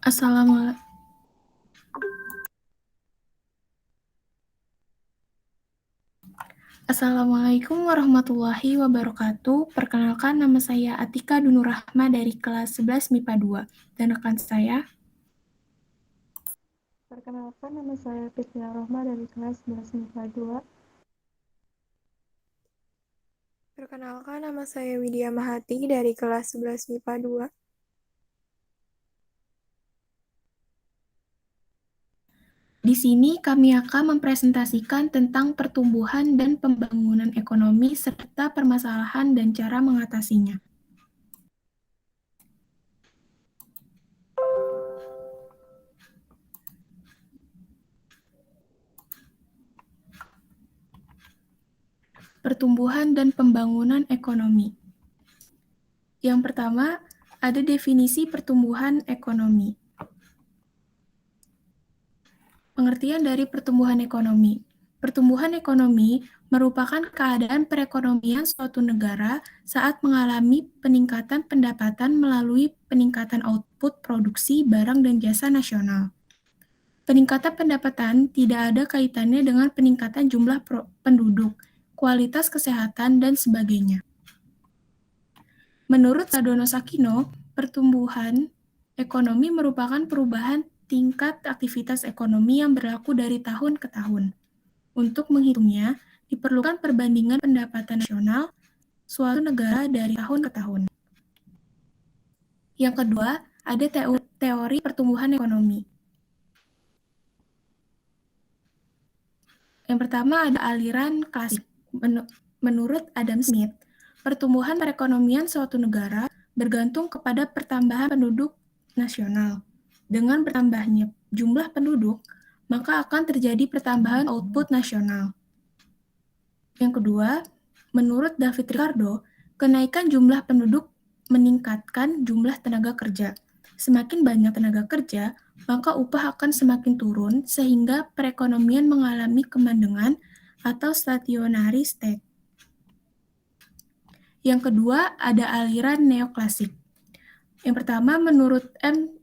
Assalamualaikum. Assalamualaikum warahmatullahi wabarakatuh. Perkenalkan, nama saya Atika Dunurrahma dari kelas 11 MIPA 2. Dan rekan saya, Perkenalkan, nama saya Fitria Rohma dari kelas 11 MIPA 2. Perkenalkan, nama saya Widya Mahati dari kelas 11 MIPA 2. di sini kami akan mempresentasikan tentang pertumbuhan dan pembangunan ekonomi serta permasalahan dan cara mengatasinya. Pertumbuhan dan pembangunan ekonomi. Yang pertama, ada definisi pertumbuhan ekonomi. Pengertian dari pertumbuhan ekonomi. Pertumbuhan ekonomi merupakan keadaan perekonomian suatu negara saat mengalami peningkatan pendapatan melalui peningkatan output produksi barang dan jasa nasional. Peningkatan pendapatan tidak ada kaitannya dengan peningkatan jumlah penduduk, kualitas kesehatan, dan sebagainya. Menurut Sadono Sakino, pertumbuhan ekonomi merupakan perubahan tingkat aktivitas ekonomi yang berlaku dari tahun ke tahun. Untuk menghitungnya, diperlukan perbandingan pendapatan nasional suatu negara dari tahun ke tahun. Yang kedua, ada teori pertumbuhan ekonomi. Yang pertama ada aliran klasik. Menurut Adam Smith, pertumbuhan perekonomian suatu negara bergantung kepada pertambahan penduduk nasional. Dengan bertambahnya jumlah penduduk, maka akan terjadi pertambahan output nasional. Yang kedua, menurut David Ricardo, kenaikan jumlah penduduk meningkatkan jumlah tenaga kerja. Semakin banyak tenaga kerja, maka upah akan semakin turun sehingga perekonomian mengalami kemandengan atau stationary state. Yang kedua, ada aliran neoklasik. Yang pertama, menurut M.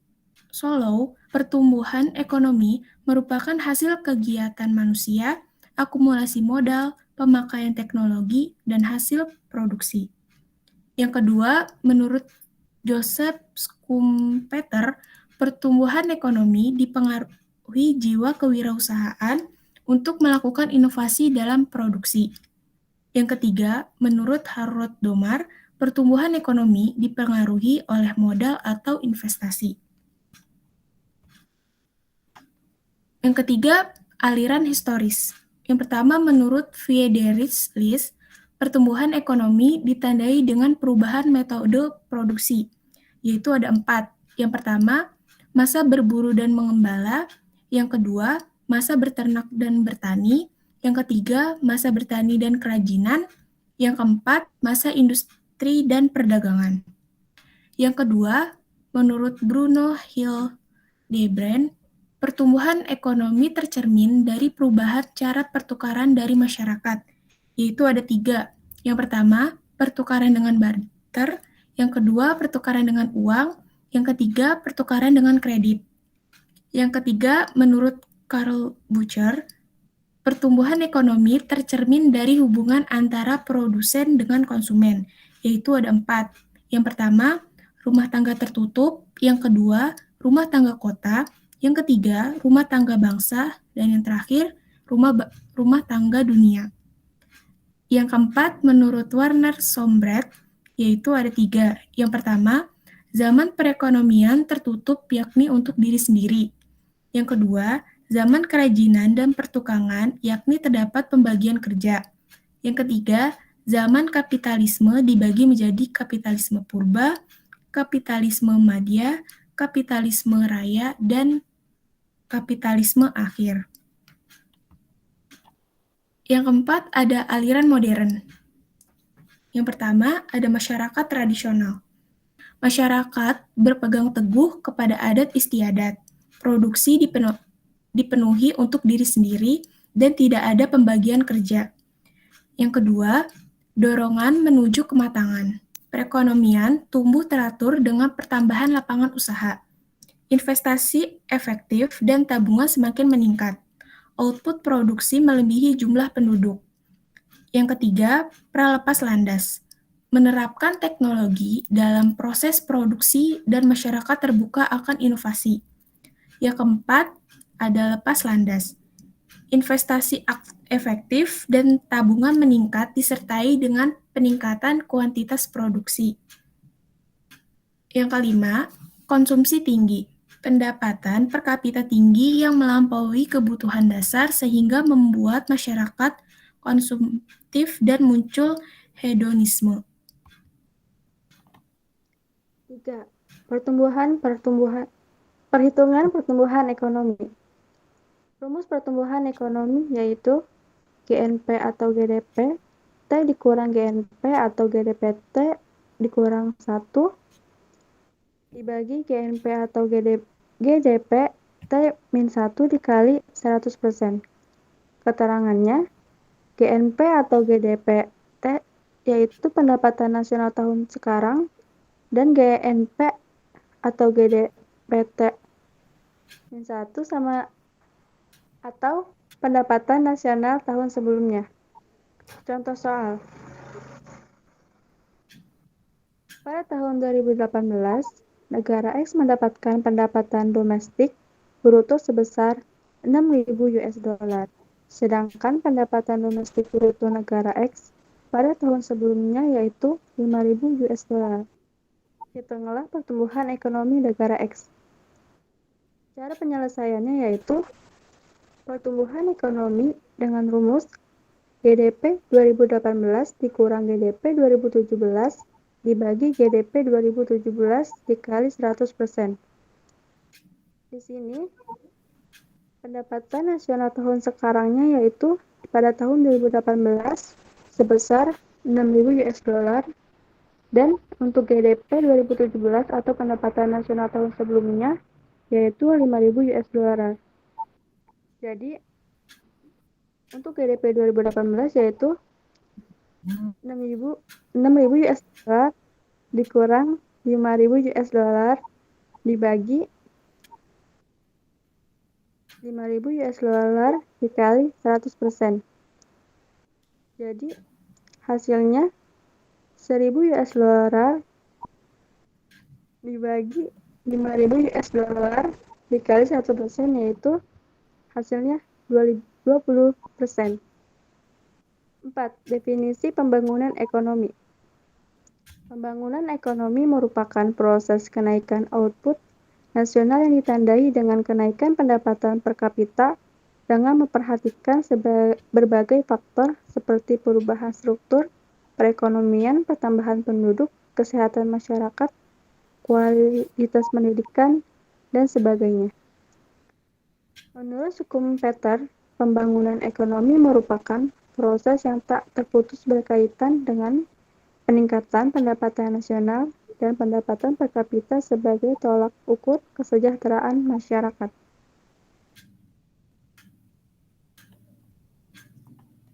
Solow, pertumbuhan ekonomi merupakan hasil kegiatan manusia, akumulasi modal, pemakaian teknologi, dan hasil produksi. Yang kedua, menurut Joseph Schumpeter, pertumbuhan ekonomi dipengaruhi jiwa kewirausahaan untuk melakukan inovasi dalam produksi. Yang ketiga, menurut Harold Domar, pertumbuhan ekonomi dipengaruhi oleh modal atau investasi. Yang ketiga, aliran historis. Yang pertama, menurut Friedrich List, pertumbuhan ekonomi ditandai dengan perubahan metode produksi, yaitu ada 4. Yang pertama, masa berburu dan mengembala. Yang kedua, masa berternak dan bertani. Yang ketiga, masa bertani dan kerajinan. Yang keempat, masa industri dan perdagangan. Yang kedua, menurut Bruno Hildebrand, pertumbuhan ekonomi tercermin dari perubahan cara pertukaran dari masyarakat, yaitu ada 3. Yang pertama, pertukaran dengan barter. Yang kedua, pertukaran dengan uang. Yang ketiga, pertukaran dengan kredit. Yang ketiga, menurut Carl Bucher, pertumbuhan ekonomi tercermin dari hubungan antara produsen dengan konsumen, yaitu ada 4. Yang pertama, rumah tangga tertutup. Yang kedua, rumah tangga kota. Yang ketiga, rumah tangga bangsa. Dan yang terakhir, rumah tangga dunia. Yang keempat, menurut Werner Sombret, yaitu ada 3. Yang pertama, zaman perekonomian tertutup yakni untuk diri sendiri. Yang kedua, zaman kerajinan dan pertukangan yakni terdapat pembagian kerja. Yang ketiga, zaman kapitalisme dibagi menjadi kapitalisme purba, kapitalisme madya, kapitalisme raya, dan kapitalisme akhir. Yang keempat, ada aliran modern. Yang pertama, ada masyarakat tradisional. Masyarakat berpegang teguh kepada adat istiadat. Produksi dipenuhi untuk diri sendiri dan tidak ada pembagian kerja. Yang kedua, dorongan menuju kematangan. Perekonomian tumbuh teratur dengan pertambahan lapangan usaha. Investasi efektif dan tabungan semakin meningkat. Output produksi melebihi jumlah penduduk. Yang ketiga, pralepas landas. Menerapkan teknologi dalam proses produksi dan masyarakat terbuka akan inovasi. Yang keempat, ada lepas landas. Investasi efektif dan tabungan meningkat disertai dengan peningkatan kuantitas produksi. Yang kelima, konsumsi tinggi. Pendapatan per kapita tinggi yang melampaui kebutuhan dasar sehingga membuat masyarakat konsumtif dan muncul hedonisme. 3. Perhitungan pertumbuhan ekonomi. Rumus pertumbuhan ekonomi yaitu GNP atau GDP, T dikurang GNP atau GDP T dikurang 1, dibagi GNP atau GDP T min 1 dikali 100%. Keterangannya, GNP atau GDP T yaitu pendapatan nasional tahun sekarang dan GNP atau GDP T min 1 sama atau pendapatan nasional tahun sebelumnya. Contoh soal. Pada tahun 2018, negara X mendapatkan pendapatan domestik bruto sebesar 6.000 US dollar, sedangkan pendapatan domestik bruto negara X pada tahun sebelumnya yaitu 5.000 US dollar. Hitunglah pertumbuhan ekonomi negara X. Cara penyelesaiannya yaitu pertumbuhan ekonomi dengan rumus GDP 2018 dikurang GDP 2017 dibagi GDP 2017 dikali 100%. Di sini, pendapatan nasional tahun sekarangnya yaitu pada tahun 2018 sebesar 6.000 US dollar dan untuk GDP 2017 atau pendapatan nasional tahun sebelumnya yaitu 5.000 US dollar. Jadi, untuk GDP 2018 yaitu 6.000 US dollar dikurang 5.000 US dollar dibagi 5.000 US dollar dikali 100%. Jadi, hasilnya 1.000 US dollar dibagi 5.000 US dollar dikali 1% yaitu hasilnya 20%. 4. Definisi pembangunan ekonomi. Pembangunan ekonomi merupakan proses kenaikan output nasional yang ditandai dengan kenaikan pendapatan per kapita dengan memperhatikan berbagai faktor seperti perubahan struktur, perekonomian, pertambahan penduduk, kesehatan masyarakat, kualitas pendidikan, dan sebagainya. Menurut Schumpeter, pembangunan ekonomi merupakan proses yang tak terputus berkaitan dengan peningkatan pendapatan nasional dan pendapatan per kapita sebagai tolak ukur kesejahteraan masyarakat.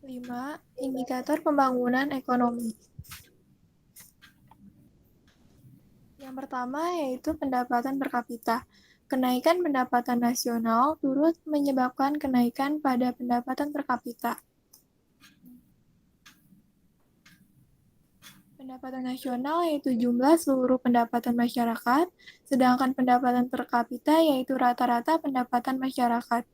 5. Indikator pembangunan ekonomi. Yang pertama yaitu pendapatan per kapita. Kenaikan pendapatan nasional turut menyebabkan kenaikan pada pendapatan per kapita. Pendapatan nasional yaitu jumlah seluruh pendapatan masyarakat, sedangkan pendapatan per kapita yaitu rata-rata pendapatan masyarakat.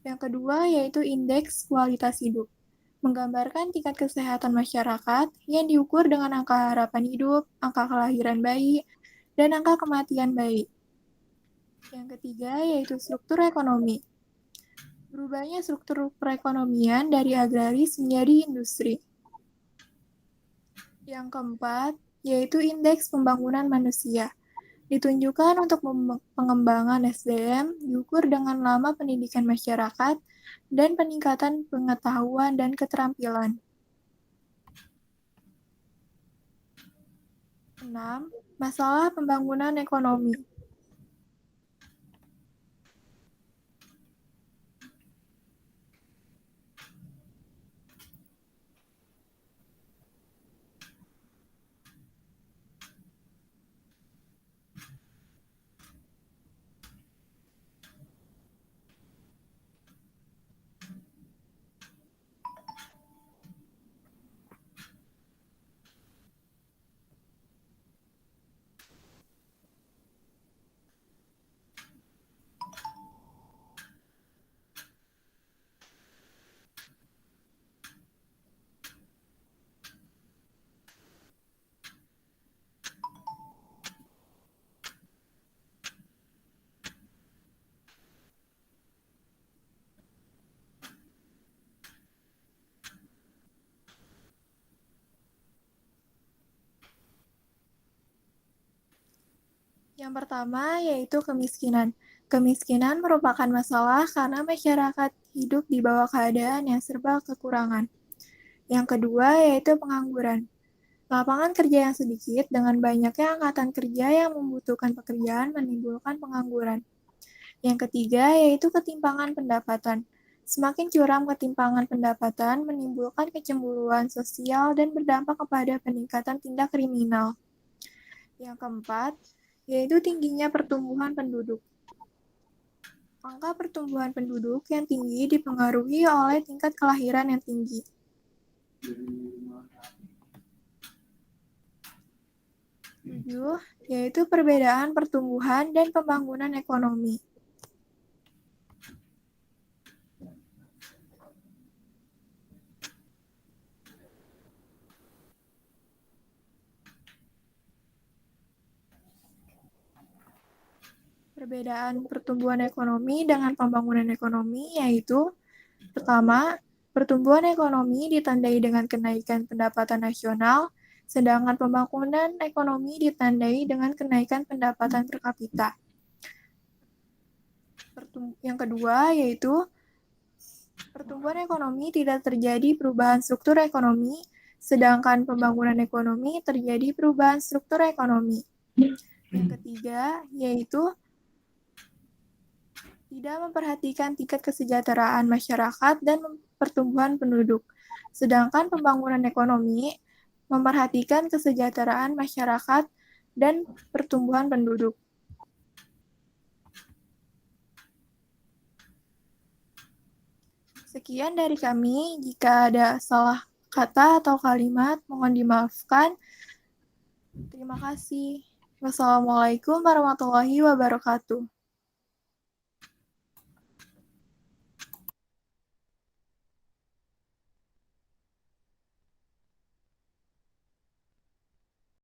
Yang kedua yaitu indeks kualitas hidup, menggambarkan tingkat kesehatan masyarakat yang diukur dengan angka harapan hidup, angka kelahiran bayi, dan angka kematian bayi. Yang ketiga yaitu struktur ekonomi. Berubahnya struktur perekonomian dari agraris menjadi industri. Yang keempat yaitu indeks pembangunan manusia. Ditunjukkan untuk pengembangan SDM diukur dengan lama pendidikan masyarakat dan peningkatan pengetahuan dan keterampilan. 6. Masalah pembangunan ekonomi. Yang pertama yaitu kemiskinan. Kemiskinan merupakan masalah karena masyarakat hidup di bawah keadaan yang serba kekurangan. Yang kedua yaitu pengangguran. Lapangan kerja yang sedikit dengan banyaknya angkatan kerja yang membutuhkan pekerjaan menimbulkan pengangguran. Yang ketiga yaitu ketimpangan pendapatan. Semakin curam ketimpangan pendapatan menimbulkan kecemburuan sosial dan berdampak kepada peningkatan tindak kriminal. Yang keempat yaitu tingginya pertumbuhan penduduk. Angka pertumbuhan penduduk yang tinggi dipengaruhi oleh tingkat kelahiran yang tinggi. Tujuh, yaitu perbedaan pertumbuhan dan pembangunan ekonomi. Perbedaan pertumbuhan ekonomi dengan pembangunan ekonomi yaitu pertama, pertumbuhan ekonomi ditandai dengan kenaikan pendapatan nasional, sedangkan pembangunan ekonomi ditandai dengan kenaikan pendapatan per kapita. Yang kedua yaitu pertumbuhan ekonomi tidak terjadi perubahan struktur ekonomi, sedangkan pembangunan ekonomi terjadi perubahan struktur ekonomi. Yang ketiga yaitu tidak memperhatikan tingkat kesejahteraan masyarakat dan pertumbuhan penduduk, sedangkan pembangunan ekonomi memperhatikan kesejahteraan masyarakat dan pertumbuhan penduduk. Sekian dari kami. Jika ada salah kata atau kalimat, mohon dimaafkan. Terima kasih. Wassalamualaikum warahmatullahi wabarakatuh.